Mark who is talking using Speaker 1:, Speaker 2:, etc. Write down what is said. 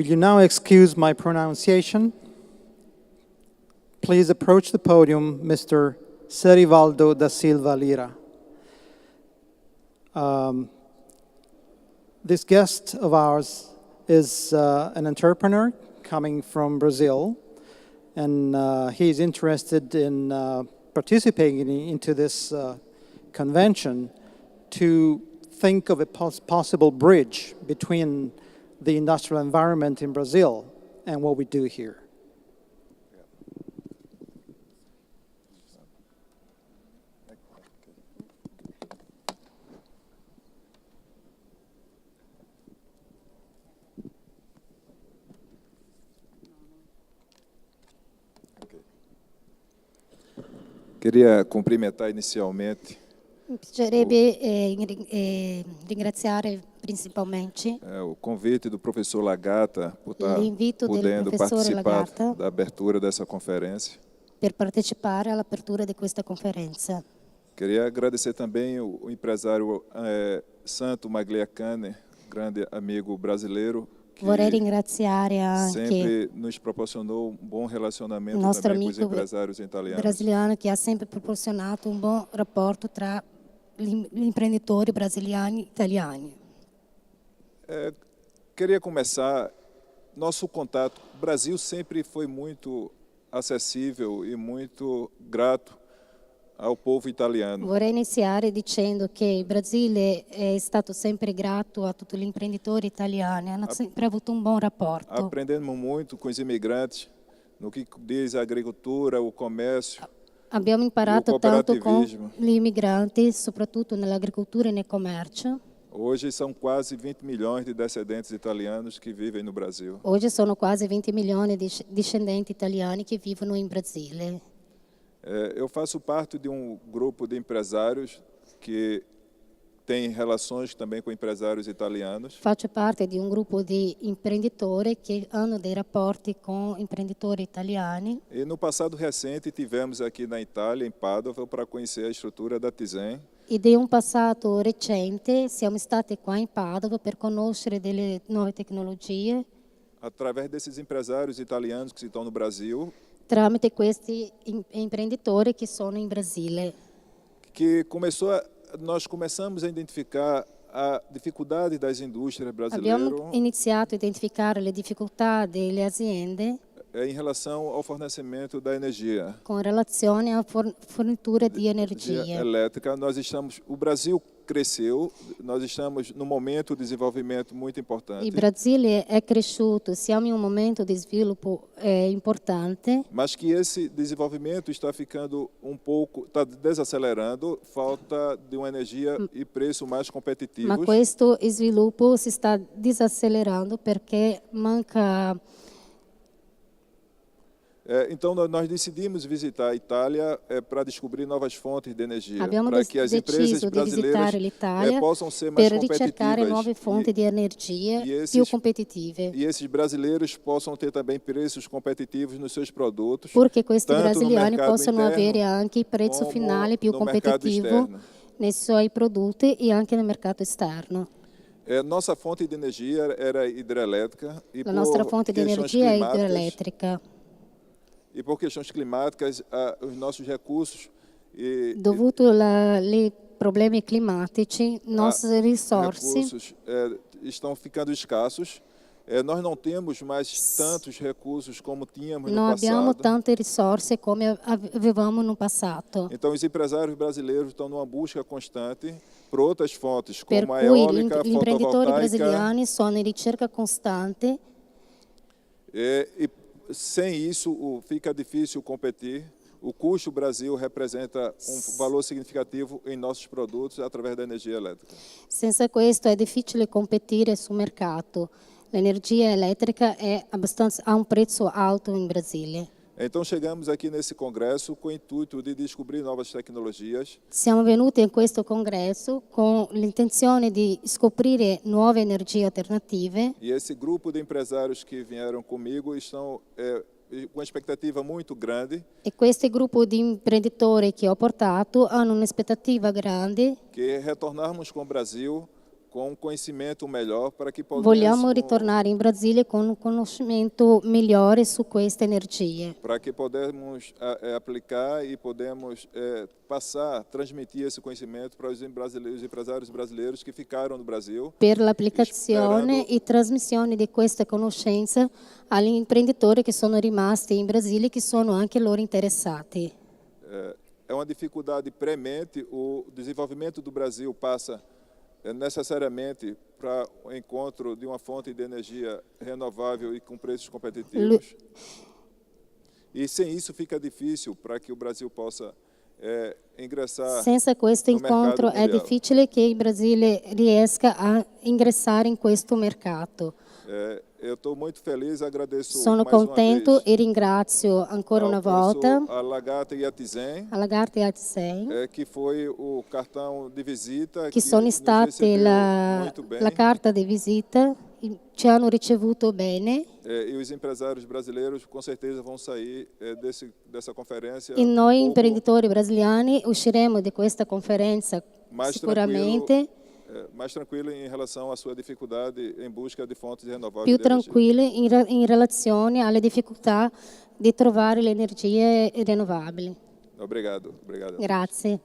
Speaker 1: Will you now excuse my pronunciation? Please approach the podium, Mr. Serivaldo da Silva Lira. This guest of ours is an entrepreneur coming from Brazil, and he is interested in participating into this convention to think of a possible bridge between the industrial environment in Brazil and what we do here.
Speaker 2: Queria cumprimentar inicialmente
Speaker 3: Mi piacerebbe ringraziare principalmente
Speaker 2: o convite do professor Lagata por estar
Speaker 3: l'invito del
Speaker 2: podendo
Speaker 3: professore
Speaker 2: participar
Speaker 3: Lagata
Speaker 2: da abertura dessa conferência.
Speaker 3: per partecipare all'apertura di questa conferenza.
Speaker 2: Queria agradecer também o empresário Santo Magliacane, grande amigo brasileiro, que
Speaker 3: Vorrei ringraziare anche
Speaker 2: sempre nos proporcionou bom relacionamento
Speaker 3: il nostro
Speaker 2: também com os
Speaker 3: amico
Speaker 2: empresários italianos.
Speaker 3: brasiliano che ha sempre proporzionato un buon rapporto tra gli imprenditori brasiliani e italiani.
Speaker 2: Queria começar nosso contato. O Brasil sempre foi muito acessível e muito grato ao povo italiano.
Speaker 3: Vorrei iniziare dicendo che il Brasile è stato sempre grato a tutti gli imprenditori italiani, hanno sempre avuto un buon rapporto.
Speaker 2: Aprendemos muito com os imigrantes no que diz a agricultura, o comércio.
Speaker 3: Abbiamo imparato
Speaker 2: E o
Speaker 3: tanto con
Speaker 2: cooperativismo.
Speaker 3: gli immigranti, soprattutto nell'agricoltura e nel commercio.
Speaker 2: Hoje são quase 20 milhões de descendentes italianos que vivem no Brasil.
Speaker 3: Oggi sono quasi 20 milioni di discendenti italiani che vivono in Brasile.
Speaker 2: Eu faço parte de grupo de empresários que tem relações também com empresários italianos.
Speaker 3: Faccio parte di un gruppo di imprenditori che hanno dei rapporti con imprenditori italiani.
Speaker 2: E no passado recente tivemos aqui na Itália, em Padova, para conhecer a estrutura da Tizen.
Speaker 3: E di un passato recente siamo stati qua in Padova per conoscere delle nuove tecnologie.
Speaker 2: Através desses empresários italianos que estão no Brasil,
Speaker 3: Tramite questi imprenditori che sono in Brasile.
Speaker 2: que nós começamos a identificar a dificuldade das indústrias brasileiras
Speaker 3: Abbiamo iniziato a identificare le difficoltà delle aziende
Speaker 2: em relação ao fornecimento da energia.
Speaker 3: con relazione a fornitura di energia.
Speaker 2: Elétrica, o Brasil cresceu, nós estamos num momento de desenvolvimento muito importante.
Speaker 3: Il Brasile è cresciuto, siamo in un momento di sviluppo importante,
Speaker 2: Mas que esse desenvolvimento está ficando está desacelerando, falta de uma energia e preço mais competitivos.
Speaker 3: ma questo sviluppo si sta disaccelerando perché manca.
Speaker 2: Então, nós decidimos visitar a Itália para descobrir novas fontes de energia,
Speaker 3: Abbiamo
Speaker 2: para que as empresas
Speaker 3: deciso di visitare
Speaker 2: brasileiras
Speaker 3: l'Italia
Speaker 2: possam ser mais
Speaker 3: per ricercare nuove fonti
Speaker 2: competitivas
Speaker 3: di energia
Speaker 2: e esses-
Speaker 3: più competitive,
Speaker 2: e esses brasileiros possam ter também preços competitivos nos seus produtos,
Speaker 3: perché questi
Speaker 2: tanto no
Speaker 3: brasiliani
Speaker 2: mercado
Speaker 3: possono
Speaker 2: interno
Speaker 3: avere anche il prezzo
Speaker 2: como
Speaker 3: finale più
Speaker 2: no mercado
Speaker 3: competitivo
Speaker 2: externo.
Speaker 3: nei suoi prodotti e anche nel mercato esterno.
Speaker 2: Nossa fonte de energia era hidrelétrica e
Speaker 3: La nostra fonte di
Speaker 2: questões
Speaker 3: energia è
Speaker 2: climáticas-
Speaker 3: idroelettrica.
Speaker 2: E por questões climáticas, os nossos recursos
Speaker 3: Dovuto ai problemi climatici, nostre risorse
Speaker 2: recursos estão ficando escassos. Nós não temos mais tantos recursos como tínhamos
Speaker 3: non
Speaker 2: no
Speaker 3: abbiamo
Speaker 2: passado.
Speaker 3: tante risorse come avevamo no passato.
Speaker 2: Então, os empresários brasileiros estão numa busca constante por outras fontes,
Speaker 3: Per
Speaker 2: como a
Speaker 3: cui
Speaker 2: eólica,
Speaker 3: gli imprenditori
Speaker 2: fotovoltaica.
Speaker 3: brasiliani sono in ricerca costante
Speaker 2: E sem isso, fica difícil competir. O custo Brasil representa valor significativo em nossos produtos através da energia elétrica.
Speaker 3: senza questo è difficile competere sul mercato. L'energia elettrica ha un prezzo alto in Brasile.
Speaker 2: Então, chegamos aqui nesse congresso com o intuito de descobrir novas tecnologias.
Speaker 3: Siamo venuti in questo congresso con l'intenzione di scoprire nuove energie alternative
Speaker 2: E esse grupo de empresários que vieram comigo estão com uma expectativa muito grande,
Speaker 3: e questo gruppo di imprenditori che ho portato hanno un'aspettativa grande
Speaker 2: que é retornarmos com o Brasil com um conhecimento melhor para que possamos
Speaker 3: Vogliamo ritornare in Brasile con un conoscimento migliore su questa energia,
Speaker 2: para que podemos aplicar e podemos passar, transmitir esse conhecimento para os empresários brasileiros que ficaram no Brasil.
Speaker 3: per l'applicazione e trasmissione di questa conoscenza agli imprenditori che sono rimasti in Brasile e che sono anche loro interessati.
Speaker 2: É uma dificuldade premente, o desenvolvimento do Brasil passa necessariamente para o encontro de uma fonte de energia renovável e com preços competitivos. E sem isso fica difícil para que o Brasil possa ingressar
Speaker 3: Senza questo
Speaker 2: no mercado
Speaker 3: incontro è
Speaker 2: mundial.
Speaker 3: difficile che il Brasile riesca a ingressare in questo mercato.
Speaker 2: Eu estou muito feliz, agradeço
Speaker 3: Sono
Speaker 2: mais uma
Speaker 3: contento
Speaker 2: vez
Speaker 3: e ringrazio ancora una
Speaker 2: ao
Speaker 3: volta
Speaker 2: professor Alagata Yatizen,
Speaker 3: alla Lagarde Atseng,
Speaker 2: que foi o cartão de visita
Speaker 3: che sono
Speaker 2: nos
Speaker 3: stati
Speaker 2: recebeu muito bem.
Speaker 3: la carta di visita, ci hanno ricevuto bene
Speaker 2: E os empresários brasileiros com certeza vão sair dessa conferência
Speaker 3: e noi
Speaker 2: pouco
Speaker 3: imprenditori brasiliani usciremo di questa conferenza
Speaker 2: mais
Speaker 3: sicuramente
Speaker 2: mais tranquilo em relação à sua dificuldade em busca de fontes renováveis
Speaker 3: più
Speaker 2: de energia.
Speaker 3: tranquilli in relazione alle difficoltà di trovare le energie rinnovabili.
Speaker 2: Obrigado, obrigado.
Speaker 3: Grazie.